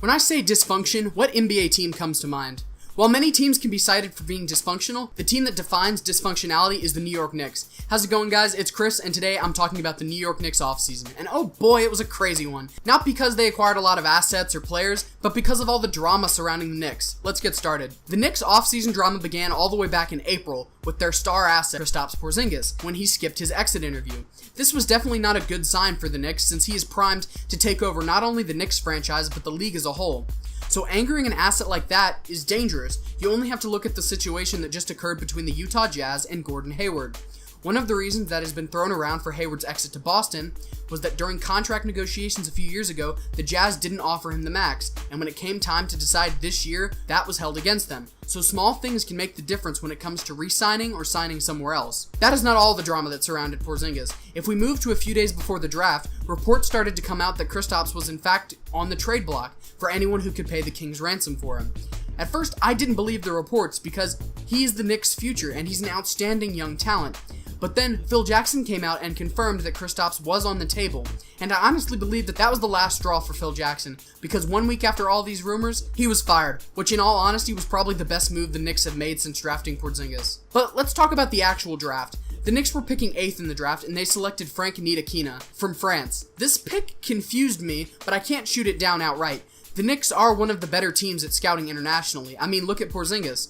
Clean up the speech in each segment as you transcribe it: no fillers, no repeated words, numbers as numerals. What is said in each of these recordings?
When I say dysfunction, what NBA team comes to mind? While many teams can be cited for being dysfunctional, the team that defines dysfunctionality is the New York Knicks. How's it going, guys? It's Chris, and today I'm talking about the New York Knicks offseason. And oh boy, it was a crazy one. Not because they acquired a lot of assets or players, but because of all the drama surrounding the Knicks. Let's get started. The Knicks offseason drama began all the way back in April with their star asset, Kristaps Porzingis, when he skipped his exit interview. This was definitely not a good sign for the Knicks, since he is primed to take over not only the Knicks franchise, but the league as a whole. So angering an asset like that is dangerous. You only have to look at the situation that just occurred between the Utah Jazz and Gordon Hayward. One of the reasons that has been thrown around for Hayward's exit to Boston was that during contract negotiations a few years ago, the Jazz didn't offer him the max, and when it came time to decide this year, that was held against them. So small things can make the difference when it comes to re-signing or signing somewhere else. That is not all the drama that surrounded Porzingis. If we move to a few days before the draft, reports started to come out that Kristaps was in fact on the trade block for anyone who could pay the Kings ransom for him. At first, I didn't believe the reports because he is the Knicks' future and he's an outstanding young talent. But then Phil Jackson came out and confirmed that Kristaps was on the table, and I honestly believe that that was the last straw for Phil Jackson, because 1 week after all these rumors, he was fired, which in all honesty was probably the best move the Knicks have made since drafting Porzingis. But let's talk about the actual draft. The Knicks were picking 8th in the draft, and they selected Frank Ntilikina from France. This pick confused me, but I can't shoot it down outright. The Knicks are one of the better teams at scouting internationally. I mean, look at Porzingis.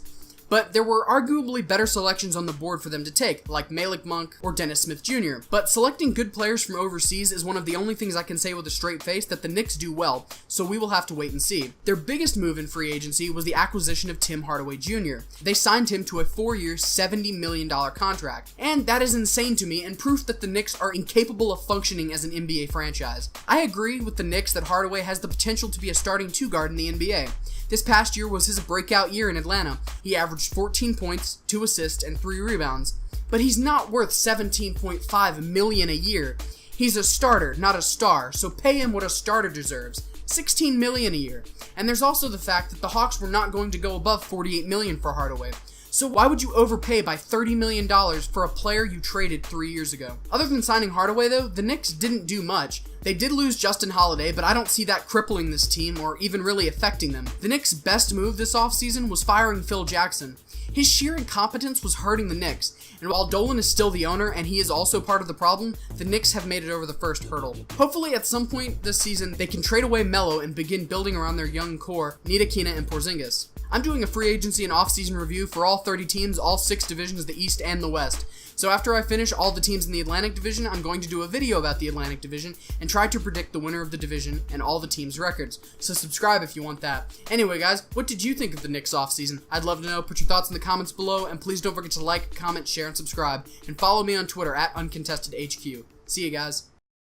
But there were arguably better selections on the board for them to take, like Malik Monk or Dennis Smith Jr. But selecting good players from overseas is one of the only things I can say with a straight face that the Knicks do well, so we will have to wait and see. Their biggest move in free agency was the acquisition of Tim Hardaway Jr. They signed him to a 4-year, $70 million contract, and that is insane to me and proof that the Knicks are incapable of functioning as an NBA franchise. I agree with the Knicks that Hardaway has the potential to be a starting 2 guard in the NBA. This past year was his breakout year in Atlanta. He averaged 14 points, 2 assists, and 3 rebounds. But he's not worth $17.5 million a year. He's a starter, not a star, so pay him what a starter deserves. $16 million a year. And there's also the fact that the Hawks were not going to go above $48 million for Hardaway. So why would you overpay by $30 million for a player you traded 3 years ago? Other than signing Hardaway though, the Knicks didn't do much. They did lose Justin Holiday, but I don't see that crippling this team or even really affecting them. The Knicks' best move this offseason was firing Phil Jackson. His sheer incompetence was hurting the Knicks, and while Dolan is still the owner and he is also part of the problem, the Knicks have made it over the first hurdle. Hopefully at some point this season, they can trade away Melo and begin building around their young core, Ntilikina and Porzingis. I'm doing a free agency and offseason review for all 30 teams, all 6 divisions, the East and the West. So after I finish all the teams in the Atlantic Division, I'm going to do a video about the Atlantic Division and try to predict the winner of the division and all the teams' records. So subscribe if you want that. Anyway guys, what did you think of the Knicks offseason? I'd love to know. Put your thoughts in the comments below, and please don't forget to like, comment, share, and subscribe. And follow me on Twitter at UncontestedHQ. See you guys.